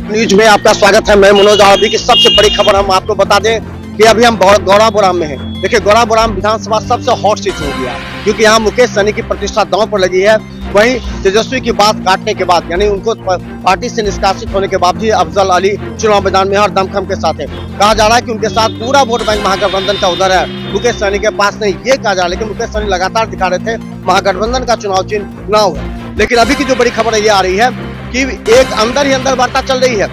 News में आपका स्वागत है। मैं मनोज। अभी की सबसे बड़ी खबर हम आपको बता दें कि अभी हम गौराबोराम में हैं। देखिए, गौराबोराम विधानसभा सबसे हॉट सीट हो गया क्योंकि यहाँ मुकेश सहनी की प्रतिष्ठा दांव पर लगी है। वहीं तेजस्वी की बात काटने के बाद, यानी उनको पार्टी से निष्कासित होने के बाद भी अफजल अली चुनाव मैदान में हर दमखम के साथ है। कहा जा रहा है कि उनके साथ पूरा वोट बैंक महागठबंधन का उधर है, मुकेश सहनी के पास नहीं, ये कहा जा रहा है। लेकिन मुकेश सहनी लगातार दिखा रहे थे महागठबंधन का चुनाव चिन्ह ना हो। लेकिन अभी की जो बड़ी खबर ये आ रही है कि एक अंदर ही अंदर वार्ता चल रही है।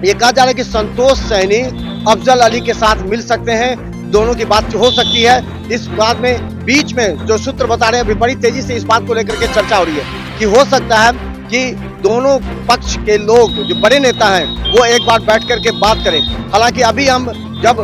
ये कहा जा रहा है कि संतोष सहनी अफजल अली के साथ मिल सकते हैं, दोनों की बात हो सकती है। इस बात में बीच में जो सूत्र बता रहे हैं, अभी बड़ी तेजी से इस बात को लेकर के चर्चा हो रही है कि हो सकता है कि दोनों पक्ष के लोग जो बड़े नेता हैं वो एक बार बैठ करके बात करें। हालांकि अभी हम जब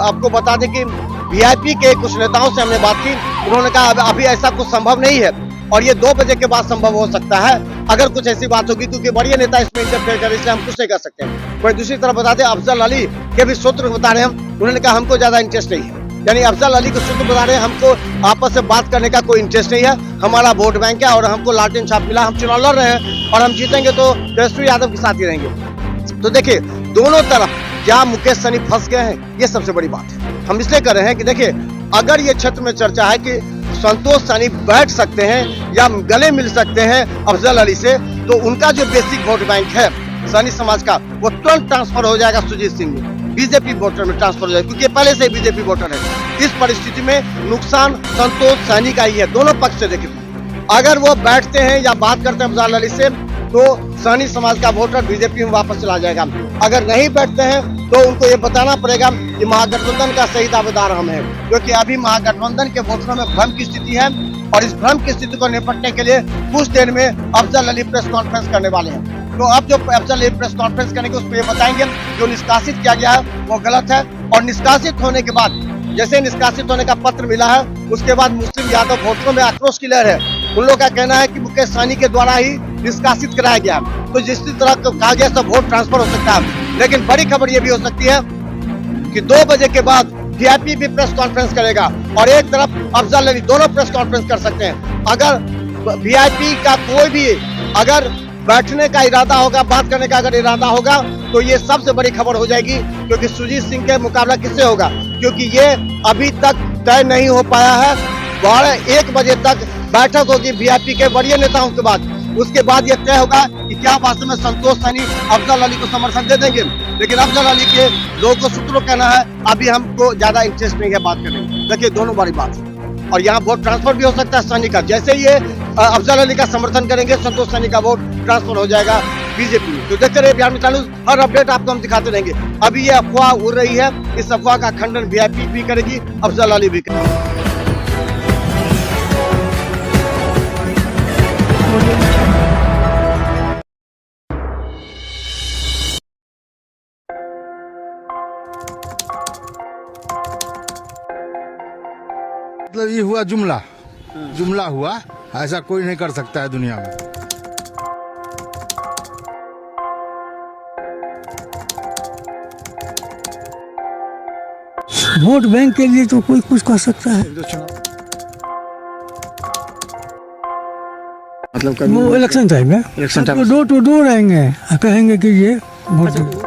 आपको बता दें कि वीआईपी के कुछ नेताओं से हमने बात की, उन्होंने कहा अभी ऐसा कुछ संभव नहीं है और ये 2 बजे के बाद संभव हो सकता है अगर कुछ ऐसी बात होगी, क्योंकि बड़े नेता इसमें इंटरफेयर कर, इसलिए हम कुछ नहीं कर सकते। वहीं दूसरी तरफ बता दें, अफजल अली के भी सूत्र बता रहे हैं हम, उन्होंने कहा हमको ज्यादा इंटरेस्ट नहीं है। यानी अफजल अली के सूत्र बता रहे हैं हमको आपस में बात करने का कोई इंटरेस्ट नहीं है, हमारा वोट बैंक है और हमको लालटेन छाप मिला, हम चुनाव लड़ रहे हैं और हम जीतेंगे तो तेजस्वी यादव के साथ ही रहेंगे। तो देखिए, दोनों तरफ क्या मुकेश सहनी फंस गए हैं, ये सबसे बड़ी बात है। हम इसलिए कर रहे हैं कि देखिए, अगर ये क्षेत्र में चर्चा है कि संतोष सहनी बैठ सकते हैं या गले मिल सकते हैं अफजल अली से, तो उनका जो बेसिक वोट बैंक है सहनी समाज का, वो तुरंत ट्रांसफर हो जाएगा सुजीत सिंह में, बीजेपी वोटर में ट्रांसफर हो जाएगा, क्योंकि पहले से बीजेपी वोटर है। इस परिस्थिति में नुकसान संतोष सहनी का ही है, दोनों पक्ष से देखिए। अगर वो बैठते हैं या बात करते हैं अफजल अली से, तो सहनी समाज का वोटर बीजेपी में वापस चला जाएगा। अगर नहीं बैठते हैं तो उनको ये बताना पड़ेगा कि महागठबंधन का सही दावेदार हम हैं, क्योंकि अभी महागठबंधन के वोटरों में भ्रम की स्थिति है और इस भ्रम की स्थिति को निपटने के लिए कुछ देर में अफजल अली प्रेस कॉन्फ्रेंस करने वाले हैं। तो अब जो अफजल अली प्रेस कॉन्फ्रेंस करेंगे उसमें ये बताएंगे जो निष्कासित किया गया है वो गलत है, और निष्कासित होने के बाद, जैसे निष्कासित होने का पत्र मिला है, उसके बाद मुस्लिम यादव वोटरों में आक्रोश की लहर है। उन लोगों का कहना है कि मुकेश सहनी के द्वारा ही निष्कासित कराया गया, तो जिस तरह कहा गया सब वोट ट्रांसफर हो सकता है। लेकिन बड़ी खबर ये भी हो सकती है कि 2 बजे के बाद वीआईपी भी प्रेस कॉन्फ्रेंस करेगा और एक तरफ अफजल अली, दोनों प्रेस कॉन्फ्रेंस कर सकते हैं। अगर वीआईपी का कोई भी अगर बैठने का इरादा होगा, बात करने का अगर इरादा होगा, तो ये सबसे बड़ी खबर हो जाएगी, क्योंकि सुजीत सिंह के मुकाबला किससे होगा, क्योंकि ये अभी तक तय नहीं हो पाया है। 1 बजे तक बैठक होगी वीआईपी के वरीय नेताओं के बाद, उसके बाद ये तय होगा कि क्या वास्तव में संतोष सहनी अफजल अली को समर्थन दे देंगे। लेकिन अफजल अली के लोगों को सूत्रों कहना है अभी हमको ज्यादा इंटरेस्ट नहीं है बात करने में। देखिए, दोनों बड़ी बात है और यहाँ वोट ट्रांसफर भी हो सकता है सहनी का। जैसे ये अफजल अली का समर्थन करेंगे, संतोष सहनी का वोट ट्रांसफर हो जाएगा बीजेपी में। तो देखते रहिए बिहार मिसाल न्यूज, हर अपडेट आपको हम दिखाते रहेंगे। अभी ये अफवाह उड़ रही है, इस अफवाह का खंडन वीआईपी भी करेगी, अफजल अली भी करेगी। मतलब ये हुआ जुमला हुआ, ऐसा कोई नहीं कर सकता है दुनिया में। वोट बैंक के लिए तो कोई कुछ कर सकता है, मतलब वो इलेक्शन टाइम में डोर टू डोर आएंगे, कहेंगे कि ये वोट